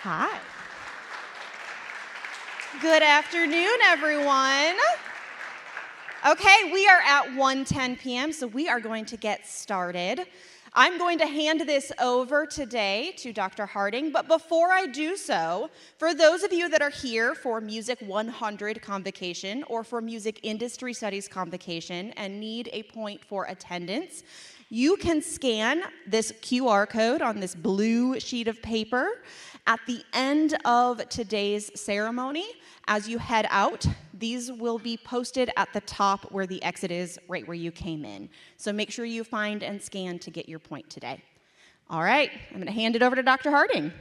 Hi. Good afternoon, everyone. Okay, we are at 1:10 p.m., so we are going to get started. I'm going to hand this over today to Dr. Harding, but before I do so, for those of you that are here for Music 100 Convocation or for Music Industry Studies Convocation and need a point for attendance, you can scan this QR code on this blue sheet of paper at the end of today's ceremony. As you head out, these will be posted at the top where the exit is, right where you came in. So make sure you find and scan to get your point today. All right, I'm going to hand it over to Dr. Harding.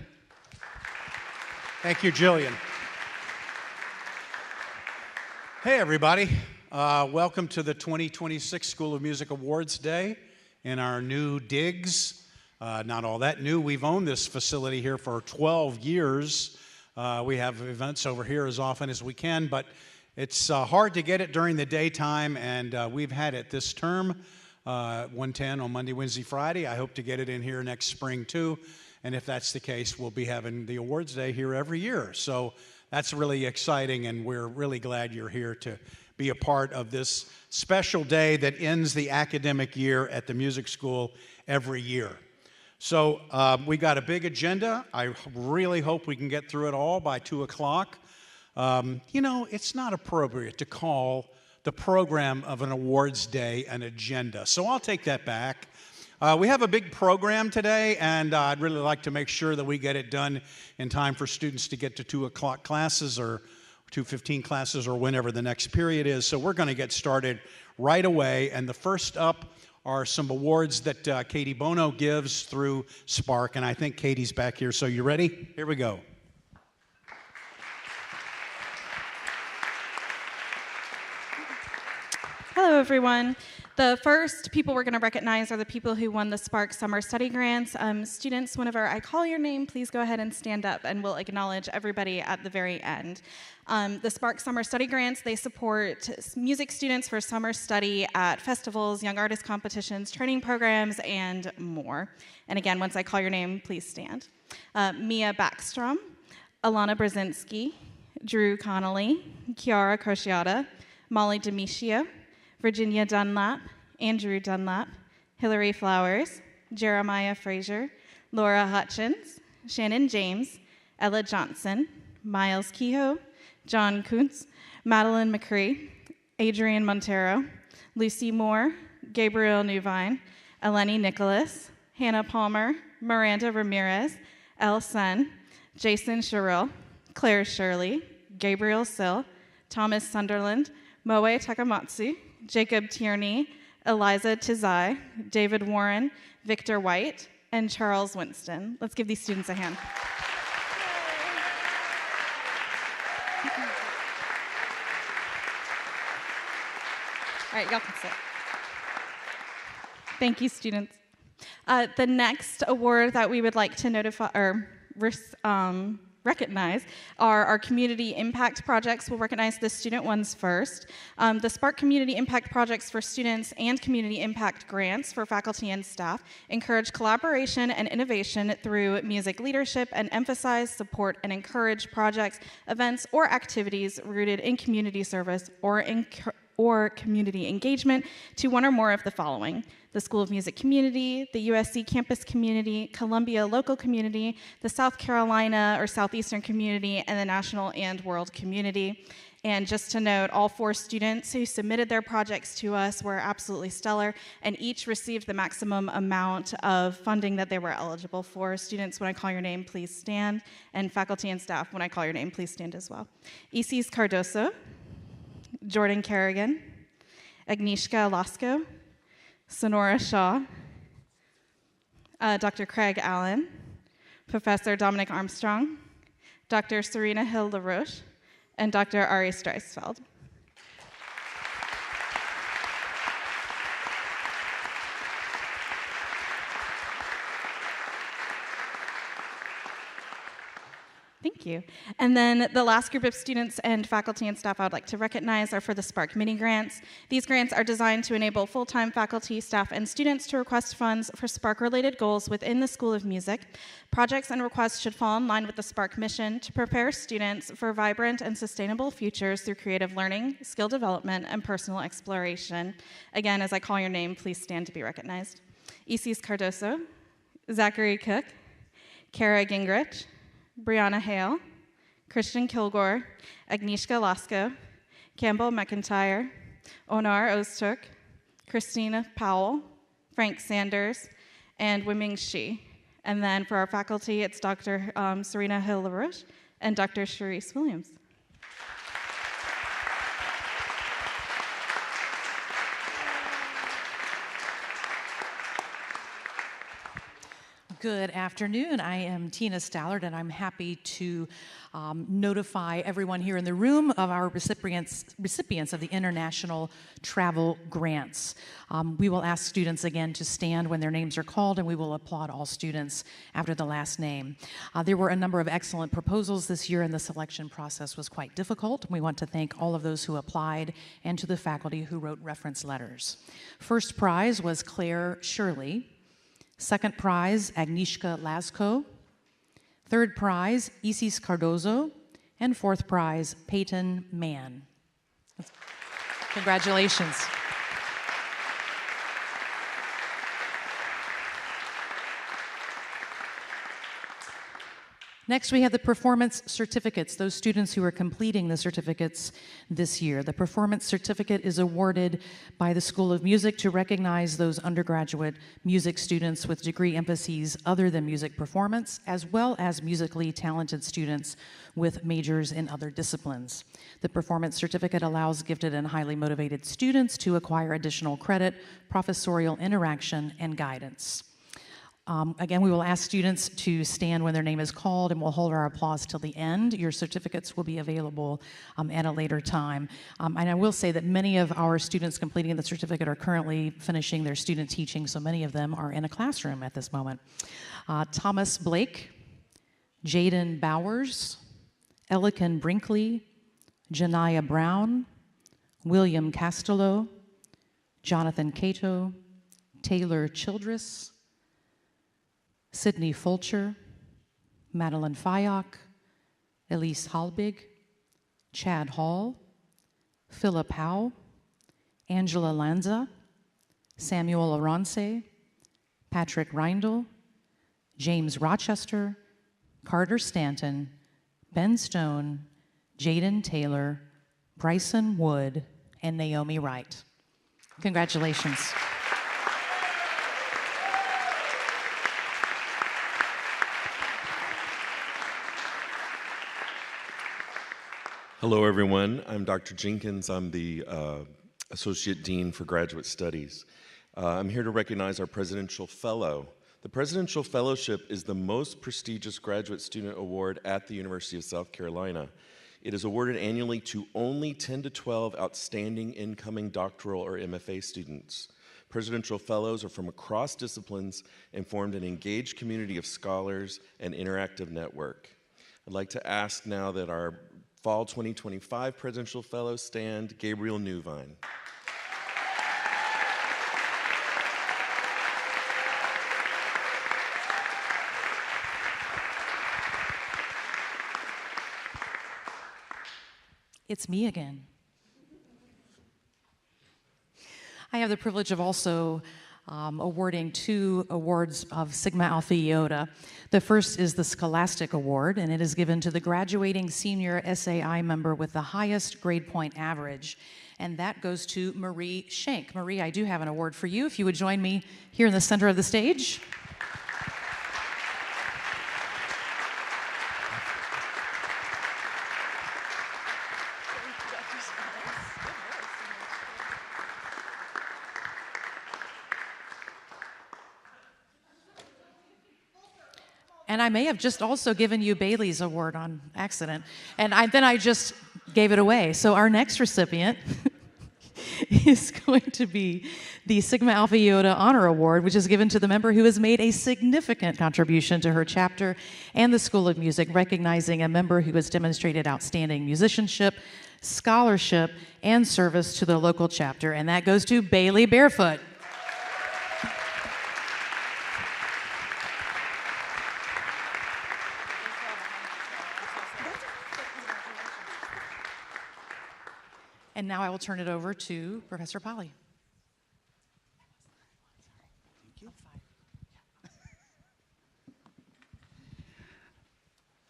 Thank you, Jillian. Hey, everybody. Welcome to the 2026 School of Music Awards Day in our new digs. Not all that new. We've owned this facility here for 12 years. We have events over here as often as we can, but it's hard to get it during the daytime, and we've had it this term, 1:10 on Monday, Wednesday, Friday. I hope to get it in here next spring, too, and if that's the case, we'll be having the awards day here every year. So that's really exciting, and we're really glad you're here to be a part of this special day that ends the academic year at the music school every year. So we got a big agenda. I really hope we can get through it all by 2 o'clock. You know, it's not appropriate to call the program of an awards day an agenda, so I'll take that back. We have a big program today, and I'd really like to make sure that we get it done in time for students to get to 2 o'clock classes or 2:15 classes or whenever the next period is. So we're going to get started right away, and the first up are some awards that Katie Bono gives through Spark, and I think Katie's back here. So you ready? Here we go. Hello, everyone. The first people we're going to recognize are the people who won the Spark Summer Study Grants. Students, whenever I call your name, please go ahead and stand up, and we'll acknowledge everybody at the very end. The Spark Summer Study Grants, they support music students for summer study at festivals, young artist competitions, training programs, and more. And again, once I call your name, please stand. Mia Backstrom, Alana Brzezinski, Drew Connolly, Chiara Crociata, Molly Demetrio, Virginia Dunlap, Andrew Dunlap, Hillary Flowers, Jeremiah Frazier, Laura Hutchins, Shannon James, Ella Johnson, Miles Kehoe, John Kuntz, Madeline McCree, Adrian Montero, Lucy Moore, Gabriel Newvine, Eleni Nicholas, Hannah Palmer, Miranda Ramirez, Elle Sun, Jason Sherrill, Claire Shirley, Gabriel Sill, Thomas Sunderland, Moe Takamatsu, Jacob Tierney, Eliza Tizai, David Warren, Victor White, and Charles Winston. Let's give these students a hand. All right, y'all can sit. Thank you, students. The next award that we would like to notify or recognize are our community impact projects. We'll recognize the student ones first. The Spark Community Impact Projects for students and Community Impact Grants for faculty and staff encourage collaboration and innovation through music leadership and emphasize, support, and encourage projects, events, or activities rooted in community service or community engagement to one or more of the following: the School of Music community, the USC campus community, Columbia local community, the South Carolina or Southeastern community, and the national and world community. And just to note, all 4 students who submitted their projects to us were absolutely stellar, and each received the maximum amount of funding that they were eligible for. Students, when I call your name, please stand, and faculty and staff, when I call your name, please stand as well. Isis Cardoso, Jordan Kerrigan, Agnieszka Lasko, Sonora Shaw, Dr. Craig Allen, Professor Dominic Armstrong, Dr. Serena Hill LaRoche, and Dr. Ari Streisfeld. Thank you. And then the last group of students and faculty and staff I would like to recognize are for the Spark Mini Grants. These grants are designed to enable full-time faculty, staff, and students to request funds for Spark-related goals within the School of Music. Projects and requests should fall in line with the Spark mission to prepare students for vibrant and sustainable futures through creative learning, skill development, and personal exploration. Again, as I call your name, please stand to be recognized. Isis Cardoso, Zachary Cook, Kara Gingrich, Brianna Hale, Christian Kilgore, Agnieszka Lasko, Campbell McIntyre, Onar Ozturk, Christina Powell, Frank Sanders, and Wiming Shi. And then for our faculty, it's Dr. Serena Hill-LaRoche and Dr. Charisse Williams. Good afternoon. I am Tina Stallard, and I'm happy to notify everyone here in the room of our recipients of the International Travel Grants. We will ask students again to stand when their names are called, and we will applaud all students after the last name. There were a number of excellent proposals this year, and the selection process was quite difficult. We want to thank all of those who applied and to the faculty who wrote reference letters. First prize was Claire Shirley. Second prize, Agnieszka Lasko. Third prize, Isis Cardozo. And fourth prize, Peyton Mann. Congratulations. Next, we have the performance certificates, those students who are completing the certificates this year. The performance certificate is awarded by the School of Music to recognize those undergraduate music students with degree emphases other than music performance, as well as musically talented students with majors in other disciplines. The performance certificate allows gifted and highly motivated students to acquire additional credit, professorial interaction, and guidance. Again, we will ask students to stand when their name is called, and we'll hold our applause till the end. Your certificates will be available at a later time. And I will say that many of our students completing the certificate are currently finishing their student teaching, so many of them are in a classroom at this moment. Thomas Blake, Jaden Bowers, Elikin Brinkley, Janaya Brown, William Castello, Jonathan Cato, Taylor Childress, Sydney Fulcher, Madeline Fayok, Elise Halbig, Chad Hall, Philip Howe, Angela Lanza, Samuel Aronce, Patrick Reindl, James Rochester, Carter Stanton, Ben Stone, Jaden Taylor, Bryson Wood, and Naomi Wright. Congratulations. Hello, everyone. I'm Dr. Jenkins. I'm the Associate Dean for Graduate Studies. I'm here to recognize our Presidential Fellow. The Presidential Fellowship is the most prestigious graduate student award at the University of South Carolina. It is awarded annually to only 10 to 12 outstanding incoming doctoral or MFA students. Presidential Fellows are from across disciplines and formed an engaged community of scholars and interactive network. I'd like to ask now that our Fall 2025 Presidential Fellow stand, Gabriel Newvine. It's me again. I have the privilege of also awarding 2 awards of Sigma Alpha Iota. The first is the Scholastic Award, and it is given to the graduating senior SAI member with the highest grade point average, and that goes to Marie Schenk. Marie, I do have an award for you, if you would join me here in the center of the stage. And I may have just also given you Bailey's Award on accident. And then I just gave it away. So our next recipient is going to be the Sigma Alpha Iota Honor Award, which is given to the member who has made a significant contribution to her chapter and the School of Music, recognizing a member who has demonstrated outstanding musicianship, scholarship, and service to the local chapter, and that goes to Bailey Barefoot. And now I will turn it over to Professor Polly.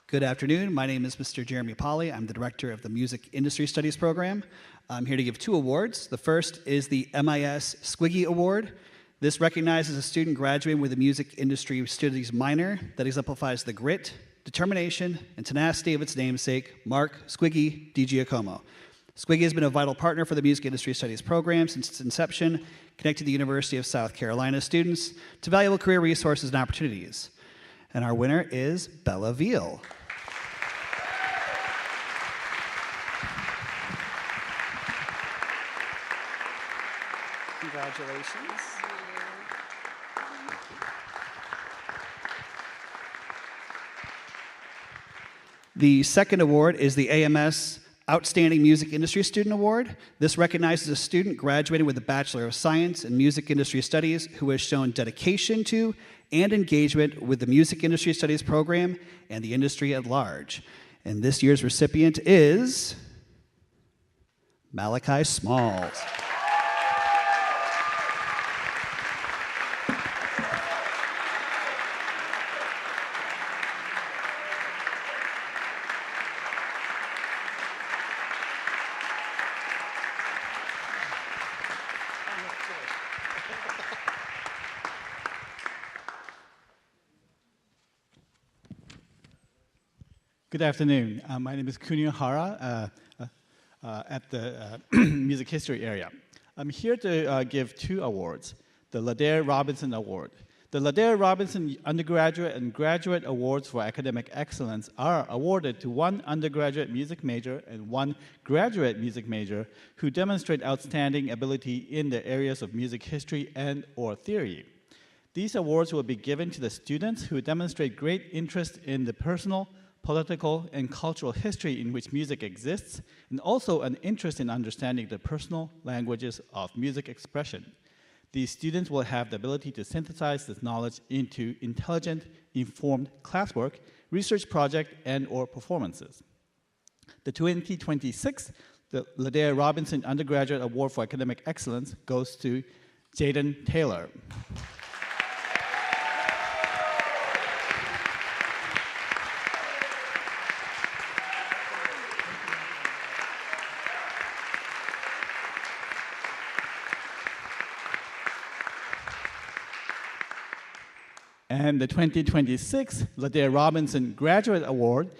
Good afternoon. My name is Mr. Jeremy Polly. I'm the director of the Music Industry Studies program. I'm here to give 2 awards. The first is the MIS Squiggy Award. This recognizes a student graduating with a music industry studies minor that exemplifies the grit, determination, and tenacity of its namesake, Mark Squiggy DiGiacomo. Squiggy has been a vital partner for the Music Industry Studies program since its inception, connecting the University of South Carolina students to valuable career resources and opportunities. And our winner is Bella Veal. Congratulations. The second award is the AMS Outstanding Music Industry Student Award. This recognizes a student graduating with a Bachelor of Science in Music Industry Studies who has shown dedication to and engagement with the Music Industry Studies program and the industry at large. And this year's recipient is Malachi Smalls. Good afternoon. My name is Kunio Hara at the music history area. I'm here to give 2 awards, the Ladair Robinson Award. The Ladair Robinson Undergraduate and Graduate Awards for Academic Excellence are awarded to 1 undergraduate music major and 1 graduate music major who demonstrate outstanding ability in the areas of music history and/or theory. These awards will be given to the students who demonstrate great interest in the personal, political, and cultural history in which music exists, and also an interest in understanding the personal languages of music expression. These students will have the ability to synthesize this knowledge into intelligent, informed classwork, research project, and/or performances. The 2026 Ladair Robinson Undergraduate Award for Academic Excellence goes to Jaden Taylor. And the 2026 Ladair Robinson Graduate Award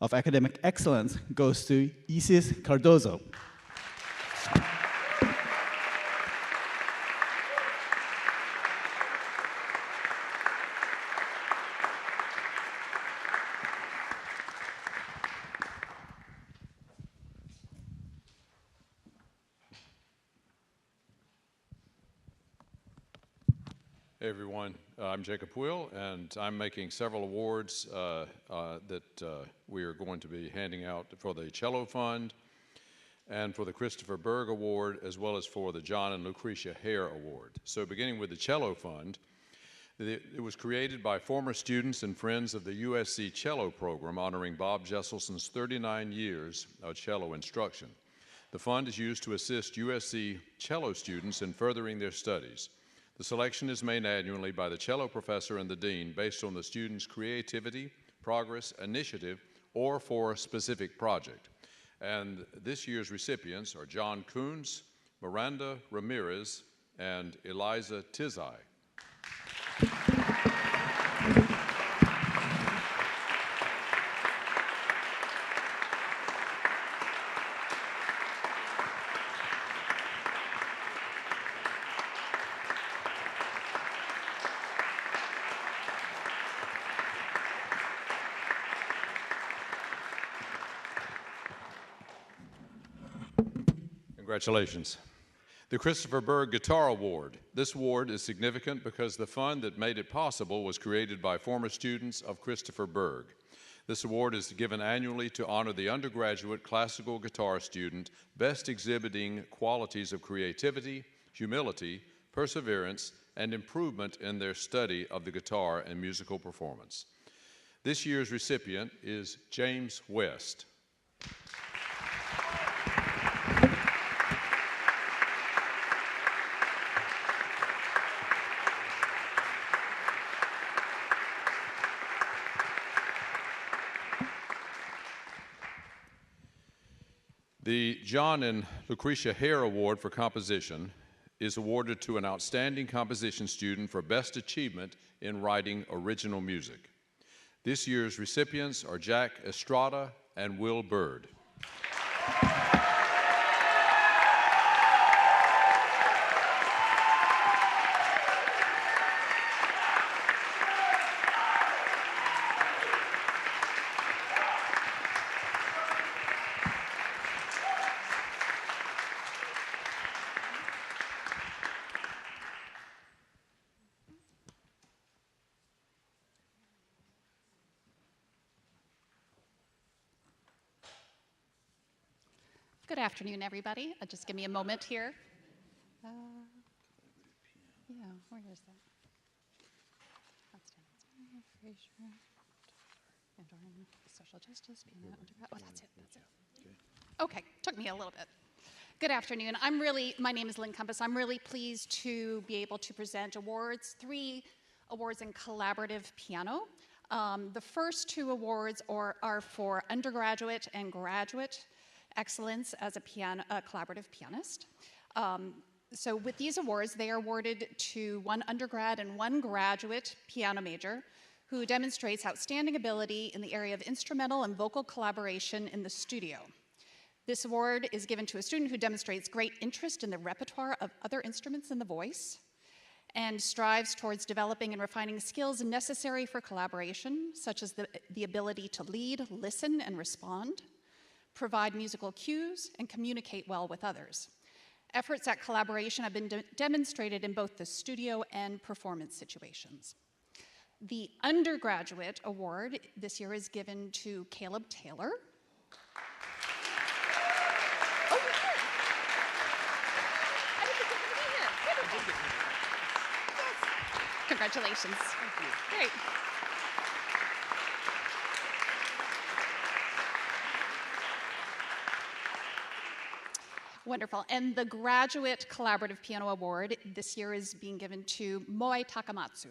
of Academic Excellence goes to Isis Cardozo. Hey everyone, I'm Jacob Will, and I'm making several awards that we are going to be handing out for the Cello Fund and for the Christopher Berg Award, as well as for the John and Lucretia Hare Award. So beginning with the Cello Fund, it was created by former students and friends of the USC Cello program honoring Bob Jesselson's 39 years of cello instruction. The fund is used to assist USC cello students in furthering their studies. The selection is made annually by the cello professor and the dean based on the student's creativity, progress, initiative, or for a specific project. And this year's recipients are John Coons, Miranda Ramirez, and Eliza Tizai. Congratulations. The Christopher Berg Guitar Award. This award is significant because the fund that made it possible was created by former students of Christopher Berg. This award is given annually to honor the undergraduate classical guitar student best exhibiting qualities of creativity, humility, perseverance, and improvement in their study of the guitar and musical performance. This year's recipient is James West. The John and Lucretia Hare Award for Composition is awarded to an outstanding composition student for best achievement in writing original music. This year's recipients are Jack Estrada and Will Bird. Good afternoon, everybody. Just give me a moment here. Yeah, where is that? Fraser, social justice, oh, that's it. Okay, took me a little bit. Good afternoon. My name is Lynn Compass. I'm really pleased to be able to present awards, 3 awards in collaborative piano. The first 2 awards are for undergraduate and graduate excellence as a collaborative pianist. So with these awards, they are awarded to 1 undergrad and 1 graduate piano major who demonstrates outstanding ability in the area of instrumental and vocal collaboration in the studio. This award is given to a student who demonstrates great interest in the repertoire of other instruments in the voice and strives towards developing and refining skills necessary for collaboration, such as the ability to lead, listen, and respond, provide musical cues, and communicate well with others. Efforts at collaboration have been demonstrated in both the studio and performance situations. The undergraduate award this year is given to Caleb Taylor. Oh, you're here. I didn't think you were here. Yes. Congratulations. Thank you. Great. Wonderful. And the Graduate Collaborative Piano Award this year is being given to Moe Takamatsu.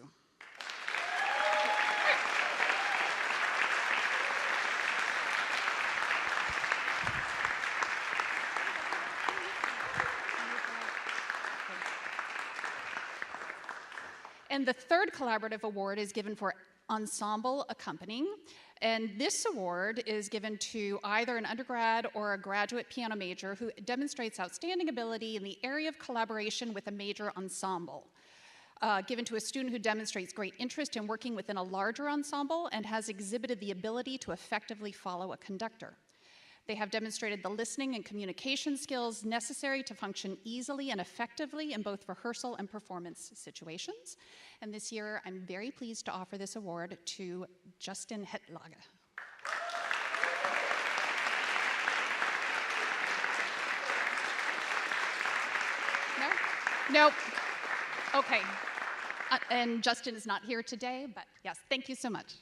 And the third collaborative award is given for ensemble accompanying. And this award is given to either an undergrad or a graduate piano major who demonstrates outstanding ability in the area of collaboration with a major ensemble. Given to a student who demonstrates great interest in working within a larger ensemble and has exhibited the ability to effectively follow a conductor. They have demonstrated the listening and communication skills necessary to function easily and effectively in both rehearsal and performance situations. And this year, I'm very pleased to offer this award to Justin Hetlage. No? Nope. Okay. And Justin is not here today, but yes, thank you so much.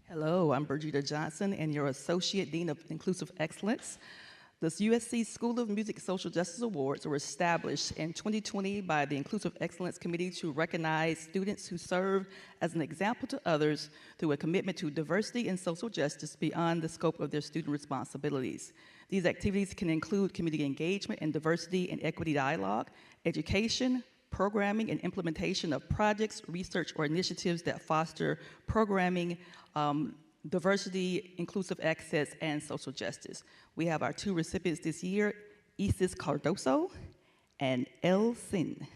Hello, I'm Brigida Johnson, and your Associate Dean of Inclusive Excellence. The USC School of Music Social Justice Awards were established in 2020 by the Inclusive Excellence Committee to recognize students who serve as an example to others through a commitment to diversity and social justice beyond the scope of their student responsibilities. These activities can include community engagement and diversity and equity dialogue, education, programming and implementation of projects, research, or initiatives that foster programming, diversity, inclusive access, and social justice. We have our 2 recipients this year. Isis Cardoso, and El Sin.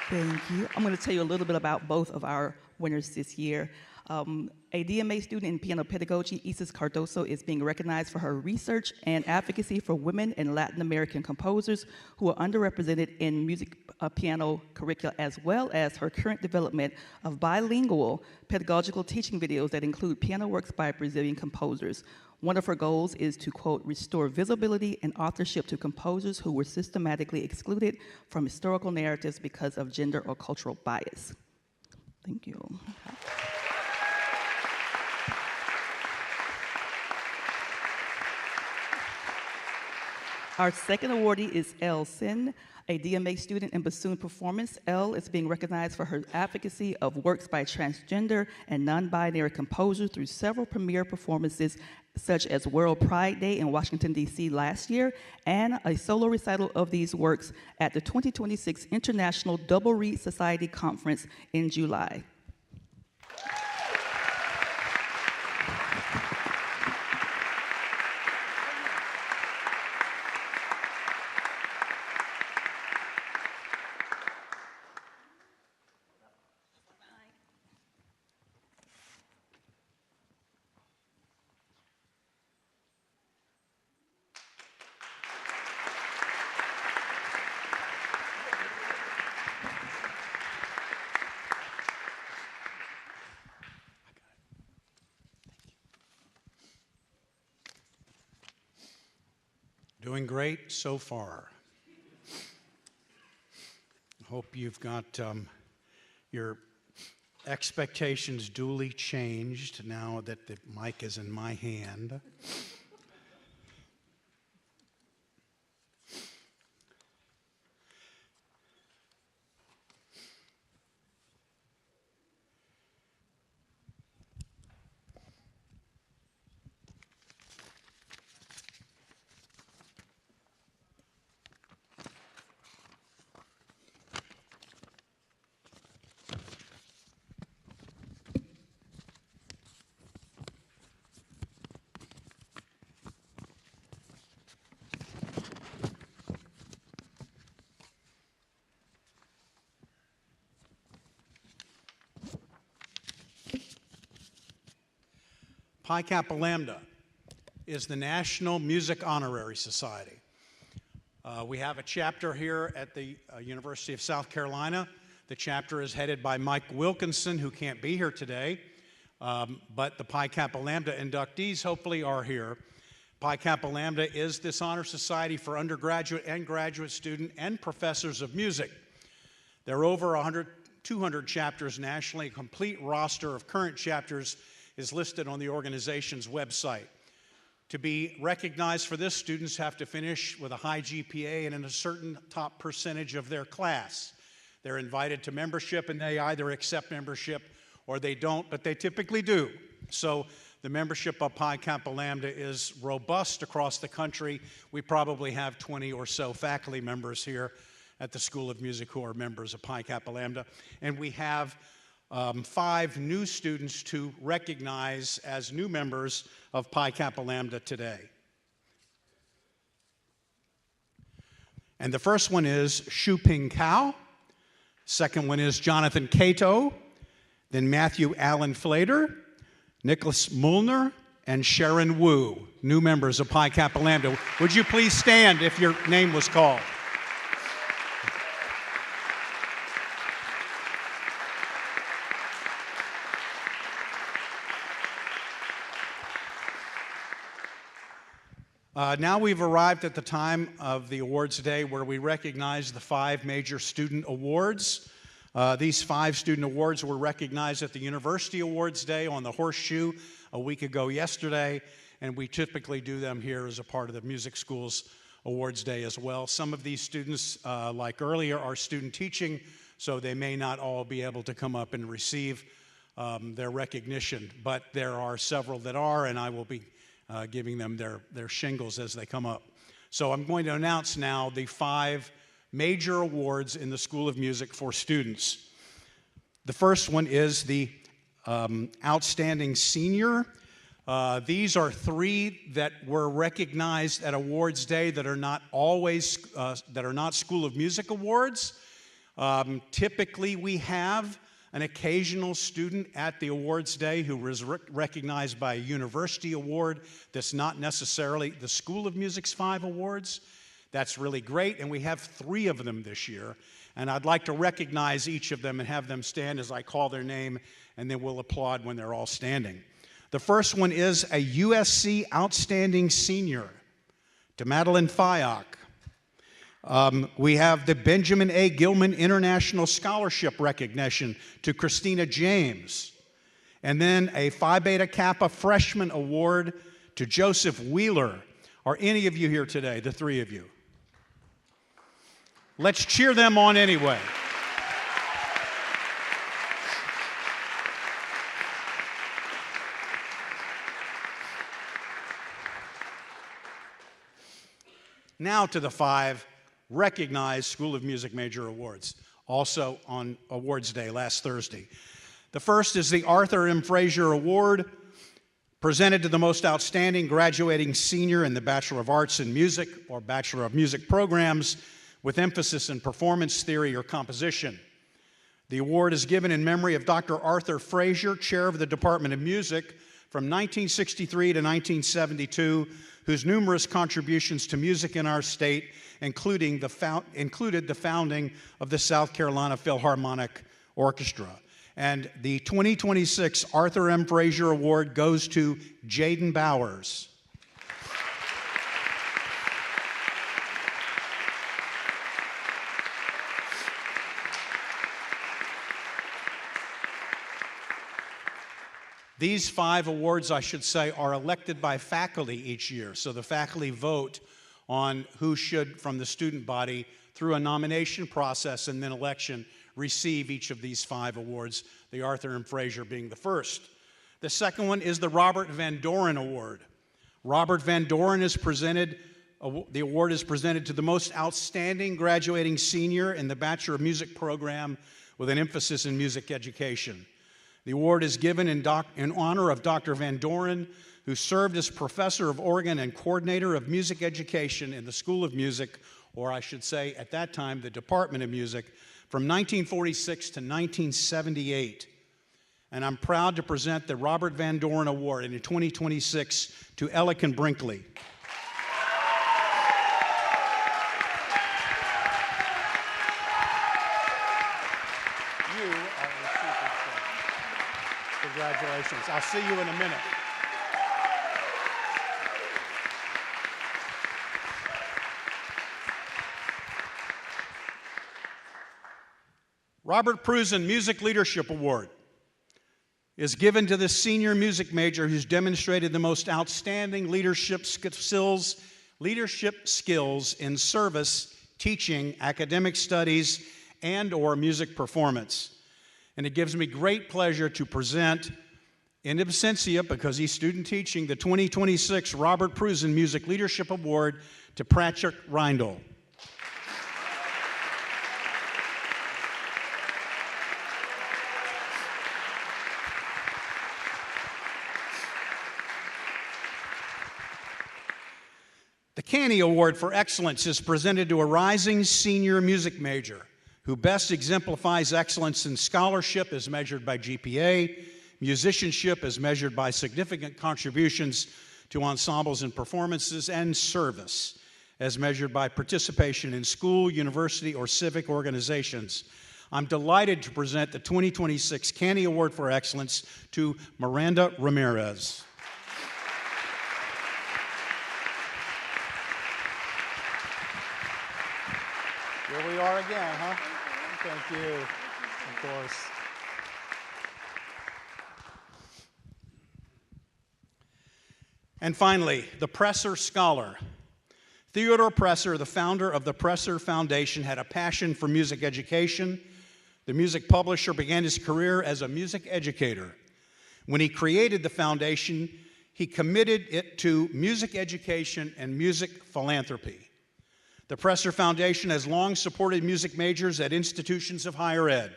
Thank you. I'm going to tell you a little bit about both of our winners this year. A DMA student in piano pedagogy, Isis Cardoso, is being recognized for her research and advocacy for women and Latin American composers who are underrepresented in music piano curricula, as well as her current development of bilingual pedagogical teaching videos that include piano works by Brazilian composers. One of her goals is to, quote, restore visibility and authorship to composers who were systematically excluded from historical narratives because of gender or cultural bias. Thank you. Our second awardee is Elle Sin, a DMA student in bassoon performance. Elle is being recognized for her advocacy of works by transgender and non-binary composers through several premiere performances, such as World Pride Day in Washington, D.C. last year, and a solo recital of these works at the 2026 International Double Reed Society Conference in July. Doing great so far. Hope you've got your expectations duly changed now that the mic is in my hand. Pi Kappa Lambda is the National Music Honorary Society. We have a chapter here at the University of South Carolina. The chapter is headed by Mike Wilkinson, who can't be here today, but the Pi Kappa Lambda inductees hopefully are here. Pi Kappa Lambda is this honor society for undergraduate and graduate student and professors of music. There are over 200 chapters nationally. A complete roster of current chapters is listed on the organization's website. To be recognized for this, students have to finish with a high GPA and in a certain top percentage of their class. They're invited to membership, and they either accept membership or they don't, but they typically do. So the membership of Pi Kappa Lambda is robust across the country. We probably have 20 or so faculty members here at the School of Music who are members of Pi Kappa Lambda, and we have 5 new students to recognize as new members of Pi Kappa Lambda today. And the first one is Shu-Ping Kao. Second one is Jonathan Cato. Then Matthew Allen Flater, Nicholas Mullner, and Sharon Wu, new members of Pi Kappa Lambda. Would you please stand if your name was called? Now we've arrived at the time of the awards day where we recognize the 5 major student awards. These 5 student awards were recognized at the University Awards Day on the Horseshoe a week ago yesterday, and we typically do them here as a part of the Music School's Awards Day as well. Some of these students, like earlier, are student teaching, so they may not all be able to come up and receive their recognition, but there are several that are, and I will be giving them their shingles as they come up. So I'm going to announce now the 5 major awards in the School of Music for students. The first one is the Outstanding Senior. These are 3 that were recognized at Awards Day that are not always, that are not School of Music awards. Typically, we have an occasional student at the Awards Day who was recognized by a university award that's not necessarily the School of Music's 5 awards. That's really great, and we have 3 of them this year. And I'd like to recognize each of them and have them stand as I call their name, and then we'll applaud when they're all standing. The first one is a USC Outstanding Senior to Madeline Fayok. We have the Benjamin A. Gilman International Scholarship Recognition to Christina James. And then a Phi Beta Kappa Freshman Award to Joseph Wheeler. Are any of you here today, the 3 of you? Let's cheer them on anyway. Now to the 5 recognized School of Music Major Awards, also on Awards Day last Thursday. The first is the Arthur M. Frazier Award, presented to the most outstanding graduating senior in the Bachelor of Arts in Music or Bachelor of Music programs with emphasis in performance theory or composition. The award is given in memory of Dr. Arthur Frazier, chair of the Department of Music from 1963 to 1972, whose numerous contributions to music in our state included the founding of the South Carolina Philharmonic Orchestra. And the 2026 Arthur M. Frazier Award goes to Jaden Bowers. These 5 awards, I should say, are elected by faculty each year. So the faculty vote on who should, from the student body, through a nomination process and then election, receive each of these 5 awards, the Arthur M. Frazier being the first. The second one is the Robert Van Doren Award. Robert Van Doren is presented, the award is presented to the most outstanding graduating senior in the Bachelor of Music program with an emphasis in music education. The award is given in honor of Dr. Van Doren, who served as professor of organ and coordinator of music education in the School of Music, or I should say at that time, the Department of Music, from 1946 to 1978. And I'm proud to present the Robert Van Doren Award in 2026 to Ellican Brinkley. You are a superstar. Congratulations. I'll see you in a minute. Robert Prusen Music Leadership Award is given to the senior music major who's demonstrated the most outstanding leadership skills in service, teaching, academic studies, and/or music performance. And it gives me great pleasure to present, in absentia, because he's student teaching, the 2026 Robert Prusen Music Leadership Award to Patrick Reindl. The Canny Award for Excellence is presented to a rising senior music major who best exemplifies excellence in scholarship as measured by GPA, musicianship as measured by significant contributions to ensembles and performances, and service as measured by participation in school, university, or civic organizations. I'm delighted to present the 2026 Canny Award for Excellence to Miranda Ramirez. Here we are again, huh? Thank you, of course. And finally, the Presser Scholar. Theodore Presser, the founder of the Presser Foundation, had a passion for music education. The music publisher began his career as a music educator. When he created the foundation, he committed it to music education and music philanthropy. The Presser Foundation has long supported music majors at institutions of higher ed.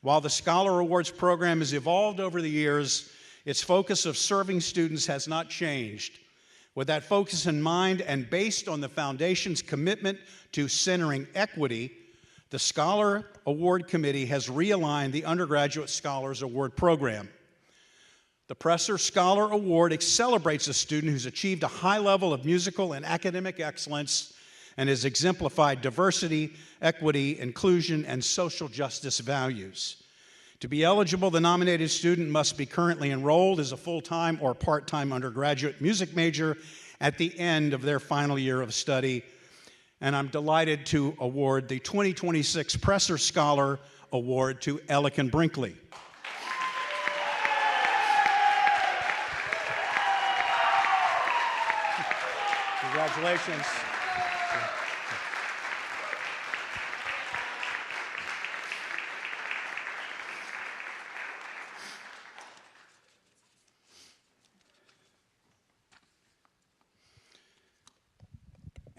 While the Scholar Awards program has evolved over the years, its focus of serving students has not changed. With that focus in mind and based on the foundation's commitment to centering equity, the Scholar Award Committee has realigned the Undergraduate Scholars Award program. The Presser Scholar Award celebrates a student who's achieved a high level of musical and academic excellence and has exemplified diversity, equity, inclusion, and social justice values. To be eligible, the nominated student must be currently enrolled as a full-time or part-time undergraduate music major at the end of their final year of study. And I'm delighted to award the 2026 Presser Scholar Award to Ellican Brinkley. Congratulations.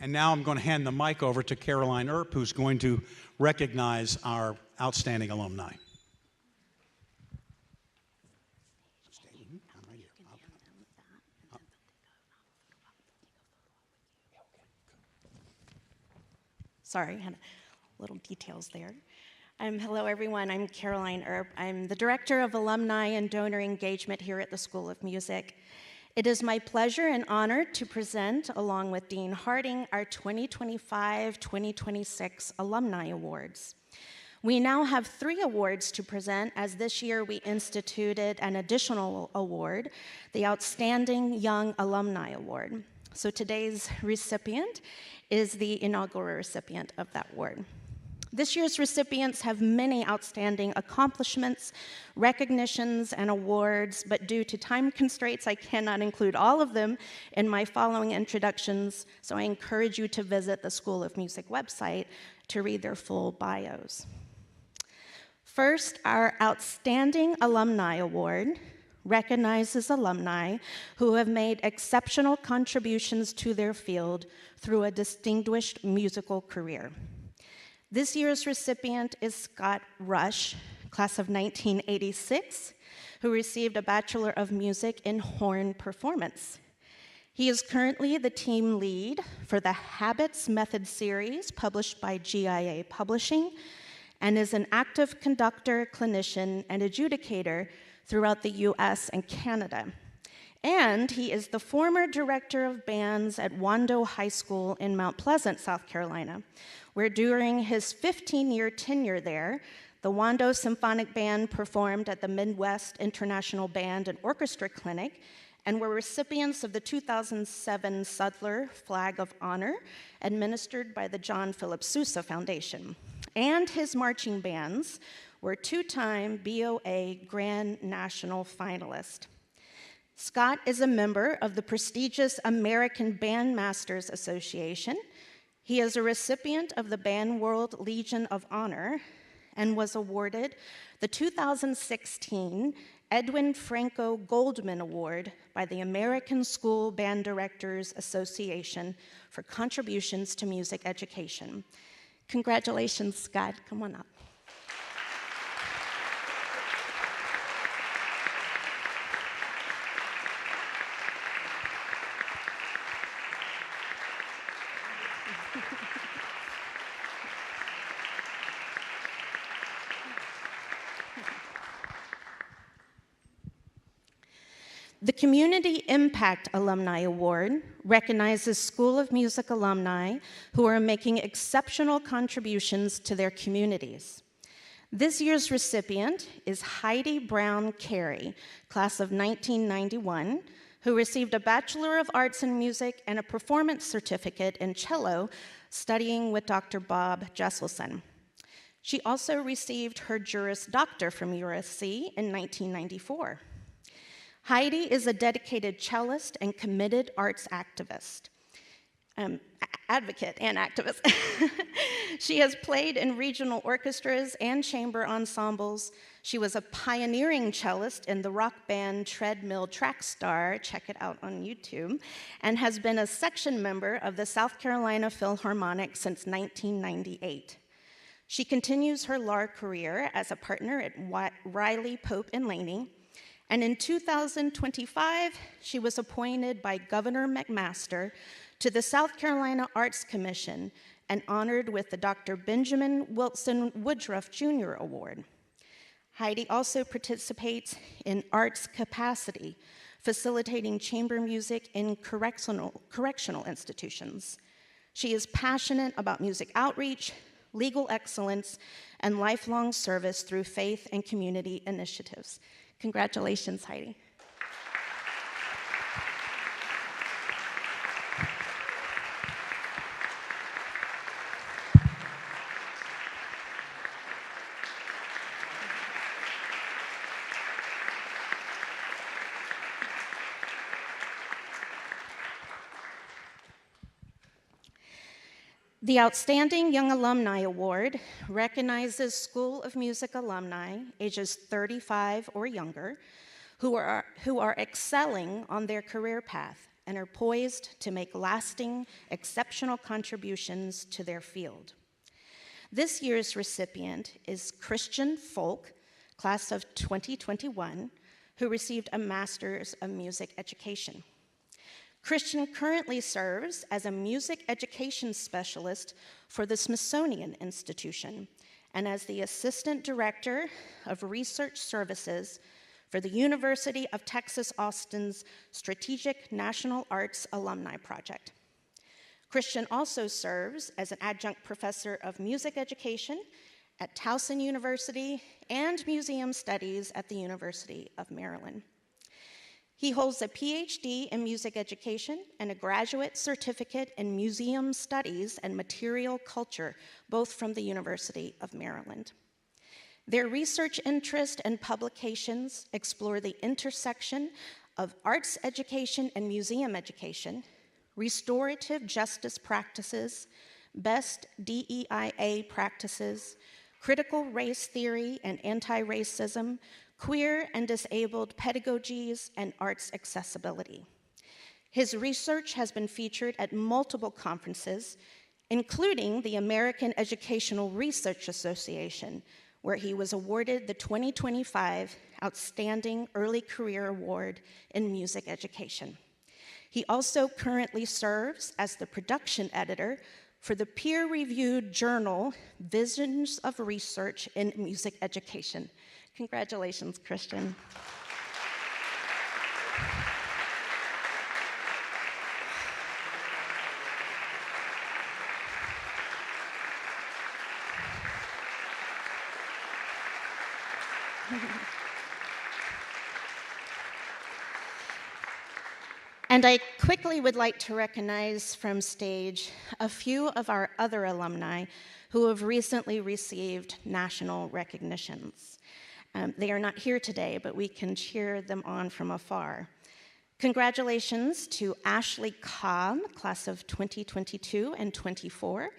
And now I'm going to hand the mic over to Caroline Earp, who's going to recognize our outstanding alumni. Sorry, I had little details there. Hello, everyone. I'm Caroline Earp. I'm the Director of Alumni and Donor Engagement here at the School of Music. It is my pleasure and honor to present, along with Dean Harding, our 2025-2026 Alumni Awards. We now have 3 awards to present, as this year we instituted an additional award, the Outstanding Young Alumni Award. So today's recipient is the inaugural recipient of that award. This year's recipients have many outstanding accomplishments, recognitions, and awards, but due to time constraints, I cannot include all of them in my following introductions, so I encourage you to visit the School of Music website to read their full bios. First, our Outstanding Alumni Award recognizes alumni who have made exceptional contributions to their field through a distinguished musical career. This year's recipient is Scott Rush, class of 1986, who received a Bachelor of Music in Horn Performance. He is currently the team lead for the Habits Method series published by GIA Publishing and is an active conductor, clinician, and adjudicator throughout the US and Canada. And he is the former director of bands at Wando High School in Mount Pleasant, South Carolina, where during his 15-year tenure there, the Wando Symphonic Band performed at the Midwest International Band and Orchestra Clinic and were recipients of the 2007 Sudler Flag of Honor administered by the John Philip Sousa Foundation. And his marching bands were 2-time BOA Grand National finalist. Scott is a member of the prestigious American Bandmasters Association. He is a recipient of the Band World Legion of Honor and was awarded the 2016 Edwin Franco Goldman Award by the American School Band Directors Association for contributions to music education. Congratulations, Scott. Come on up. The Community Impact Alumni Award recognizes School of Music alumni who are making exceptional contributions to their communities. This year's recipient is Heidi Brown Carey, class of 1991, who received a Bachelor of Arts in Music and a Performance Certificate in Cello, studying with Dr. Bob Jesselson. She also received her Juris Doctor from USC in 1994. Heidi is a dedicated cellist and committed arts activist. advocate and activist. She has played in regional orchestras and chamber ensembles. She was a pioneering cellist in the rock band Treadmill Track Star, check it out on YouTube, and has been a section member of the South Carolina Philharmonic since 1998. She continues her law career as a partner at Riley, Pope & Laney, and in 2025, she was appointed by Governor McMaster to the South Carolina Arts Commission and honored with the Dr. Benjamin Wilson Woodruff Jr. Award. Heidi also participates in arts capacity, facilitating chamber music in correctional institutions. She is passionate about music outreach, legal excellence, and lifelong service through faith and community initiatives. Congratulations, Heidi. The Outstanding Young Alumni Award recognizes School of Music alumni ages 35 or younger who are excelling on their career path and are poised to make lasting, exceptional contributions to their field. This year's recipient is Christian Folk, class of 2021, who received a Master's of Music Education. Christian currently serves as a music education specialist for the Smithsonian Institution and as the Assistant Director of Research Services for the University of Texas Austin's Strategic National Arts Alumni Project. Christian also serves as an adjunct professor of music education at Towson University and museum studies at the University of Maryland. He holds a PhD in music education and a graduate certificate in museum studies and material culture, both from the University of Maryland. Their research interest and publications explore the intersection of arts education and museum education, restorative justice practices, best DEIA practices, critical race theory and anti-racism, queer and disabled pedagogies, and arts accessibility. His research has been featured at multiple conferences, including the American Educational Research Association, where he was awarded the 2025 Outstanding Early Career Award in Music Education. He also currently serves as the production editor for the peer-reviewed journal Visions of Research in Music Education. Congratulations, Christian. And I quickly would like to recognize from stage a few of our other alumni who have recently received national recognitions. They are not here today, but we can cheer them on from afar. Congratulations to Ashley Cobb, class of 2022 and 24,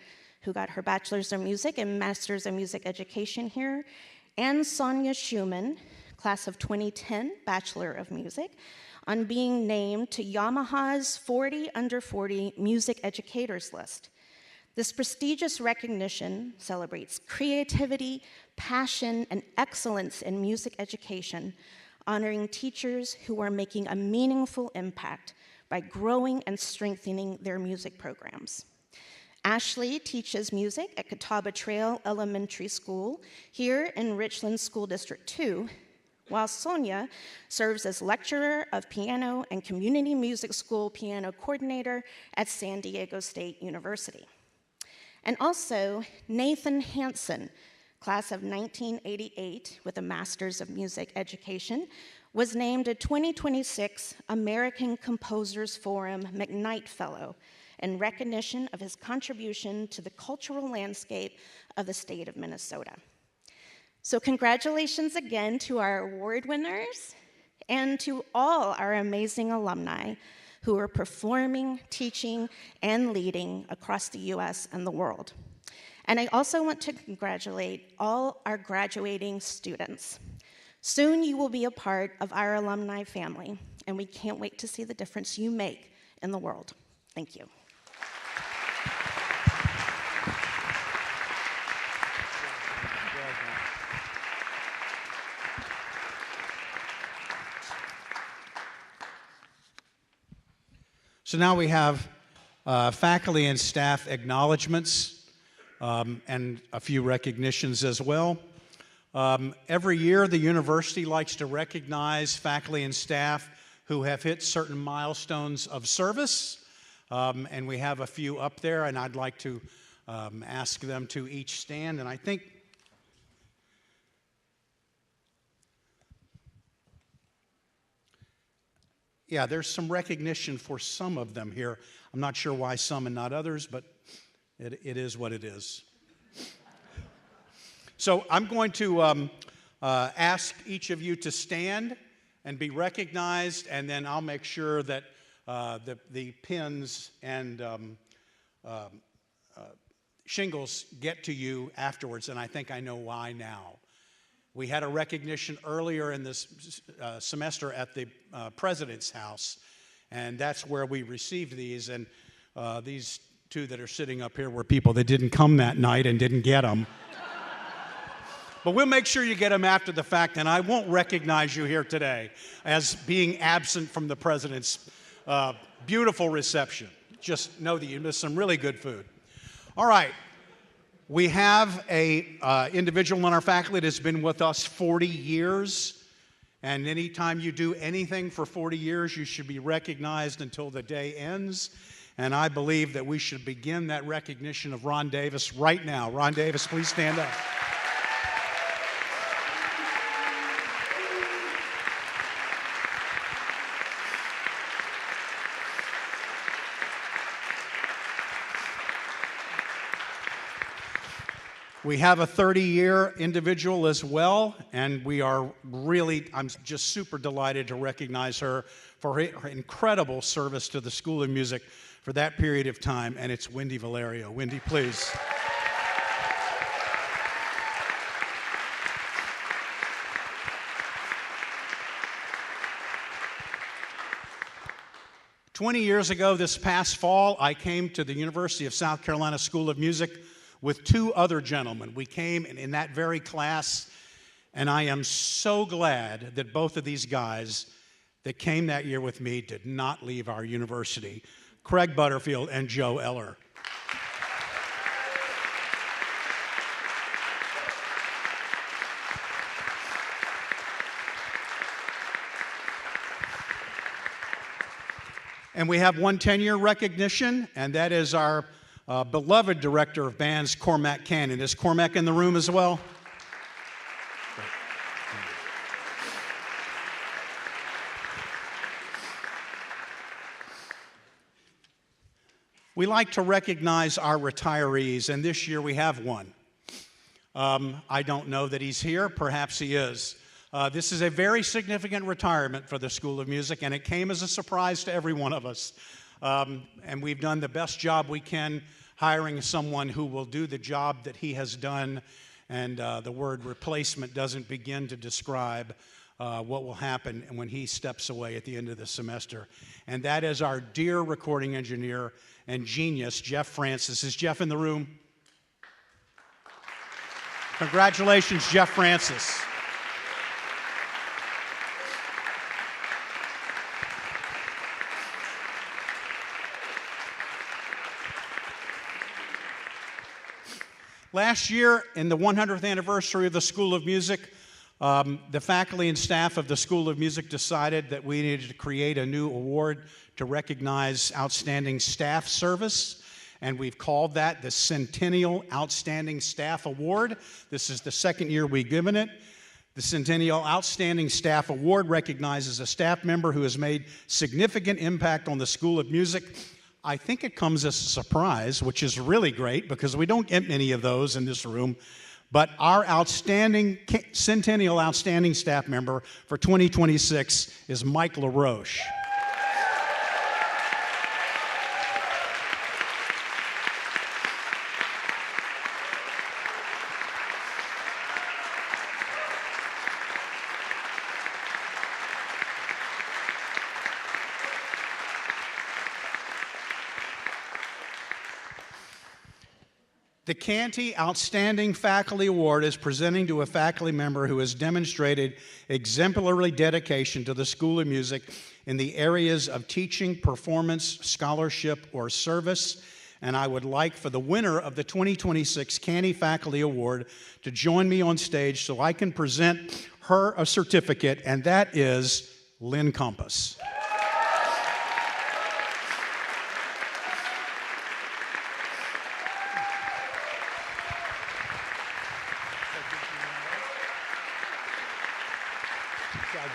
who got her Bachelor's of Music and Master's of Music Education here, and Sonia Schumann, class of 2010, Bachelor of Music, on being named to Yamaha's 40 Under 40 Music Educators List. This prestigious recognition celebrates creativity, passion, and excellence in music education, honoring teachers who are making a meaningful impact by growing and strengthening their music programs. Ashley teaches music at Catawba Trail Elementary School here in Richland School District 2, while Sonia serves as lecturer of piano and community music school piano coordinator at San Diego State University. And also Nathan Hansen, class of 1988 with a Master's of Music Education, was named a 2026 American Composers Forum McKnight Fellow in recognition of his contribution to the cultural landscape of the state of Minnesota. So congratulations again to our award winners and to all our amazing alumni who are performing, teaching, and leading across the US and the world. And I also want to congratulate all our graduating students. Soon you will be a part of our alumni family, and we can't wait to see the difference you make in the world. Thank you. So now we have faculty and staff acknowledgements and a few recognitions as well. Every year, the university likes to recognize faculty and staff who have hit certain milestones of service, and we have a few up there, and I'd like to ask them to each stand, and I think yeah, there's some recognition for some of them here. I'm not sure why some and not others, but it is what it is. So I'm going to ask each of you to stand and be recognized, and then I'll make sure that the pins and shingles get to you afterwards, and I think I know why now. We had a recognition earlier in this semester at the President's House, and that's where we received these. And these two that are sitting up here were people that didn't come that night and didn't get them. But we'll make sure you get them after the fact, and I won't recognize you here today as being absent from the President's beautiful reception. Just know that you missed some really good food. All right. We have an individual on our faculty that's been with us 40 years, and anytime you do anything for 40 years, you should be recognized until the day ends, and I believe that we should begin that recognition of Ron Davis right now. Ron Davis, please stand up. We have a 30-year individual as well, and we are really, I'm just super delighted to recognize her for her incredible service to the School of Music for that period of time, and it's Wendy Valerio. Wendy, please. "20 years ago, this past fall, I came to the University of South Carolina School of Music with two other gentlemen. We came in that very class, and I am so glad that both of these guys that came that year with me did not leave our university, Craig Butterfield and Joe Eller. And we have one 10-year recognition, and that is our beloved director of bands, Cormac Cannon. Is Cormac in the room as well? We like to recognize our retirees, and this year we have one. I don't know that he's here. Perhaps he is. This is a very significant retirement for the School of Music, and it came as a surprise to every one of us. And we've done the best job we can hiring someone who will do the job that he has done, and the word replacement doesn't begin to describe what will happen when he steps away at the end of the semester. And that is our dear recording engineer and genius, Jeff Francis. Is Jeff in the room? Congratulations, Jeff Francis. Last year, in the 100th anniversary of the School of Music, the faculty and staff of the School of Music decided that we needed to create a new award to recognize outstanding staff service, and we've called that the Centennial Outstanding Staff Award. This is the second year we've given it. The Centennial Outstanding Staff Award recognizes a staff member who has made significant impact on the School of Music. I think it comes as a surprise, which is really great because we don't get many of those in this room. But our outstanding Centennial Outstanding Staff member for 2026 is Mike LaRoche. The Canty Outstanding Faculty Award is presenting to a faculty member who has demonstrated exemplary dedication to the School of Music in the areas of teaching, performance, scholarship, or service. And I would like for the winner of the 2026 Canty Faculty Award to join me on stage so I can present her a certificate, and that is Lynn Compass.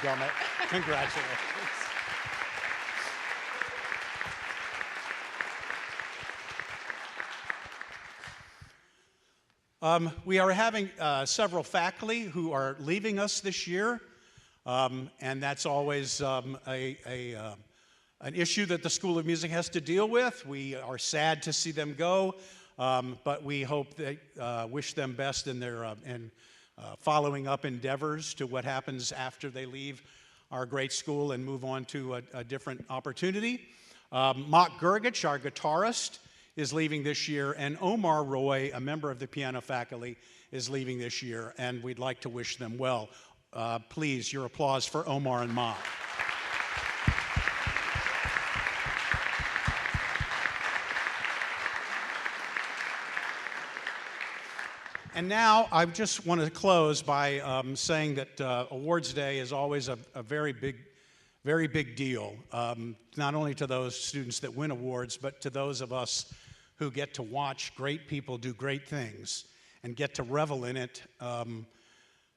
Gummit. Congratulations. We are having several faculty who are leaving us this year, and that's always an issue that the School of Music has to deal with. We are sad to see them go, but we hope that wish them best in their following up endeavors to what happens after they leave our great school and move on to a different opportunity. Mock Gergich, our guitarist, is leaving this year, and Omar Roy, a member of the piano faculty, is leaving this year, and we'd like to wish them well. Please, your applause for Omar and Mock. And now I just want to close by saying that Awards Day is always a very big deal, not only to those students that win awards, but to those of us who get to watch great people do great things and get to revel in it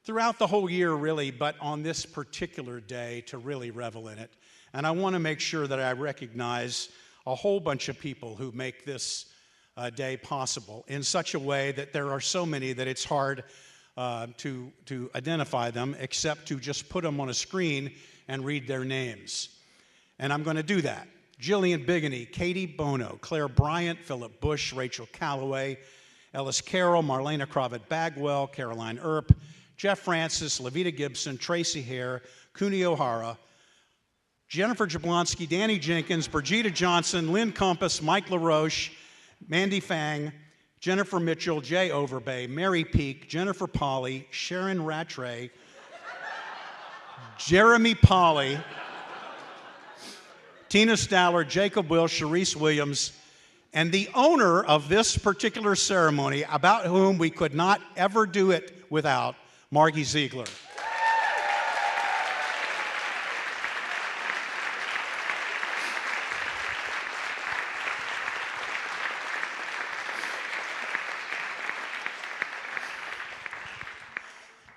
throughout the whole year, really, but on this particular day to really revel in it. And I want to make sure that I recognize a whole bunch of people who make this day possible in such a way that there are so many that it's hard to identify them except to just put them on a screen and read their names. And I'm going to do that. Jillian Bigany, Katie Bono, Claire Bryant, Philip Bush, Rachel Calloway, Ellis Carroll, Marlena Cravat-Bagwell, Caroline Earp, Jeff Francis, Levita Gibson, Tracy Hare, Kuni O'Hara, Jennifer Jablonski, Danny Jenkins, Brigida Johnson, Lynn Compass, Mike LaRoche, Mandy Fang, Jennifer Mitchell, Jay Overbay, Mary Peak, Jennifer Polly, Sharon Rattray, Jeremy Polly, Tina Staller, Jacob Will, Sharice Williams, and the owner of this particular ceremony, about whom we could not ever do it without, Margie Ziegler.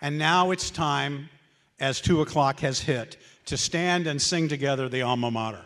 And now it's time, as 2 o'clock has hit, to stand and sing together the Alma Mater.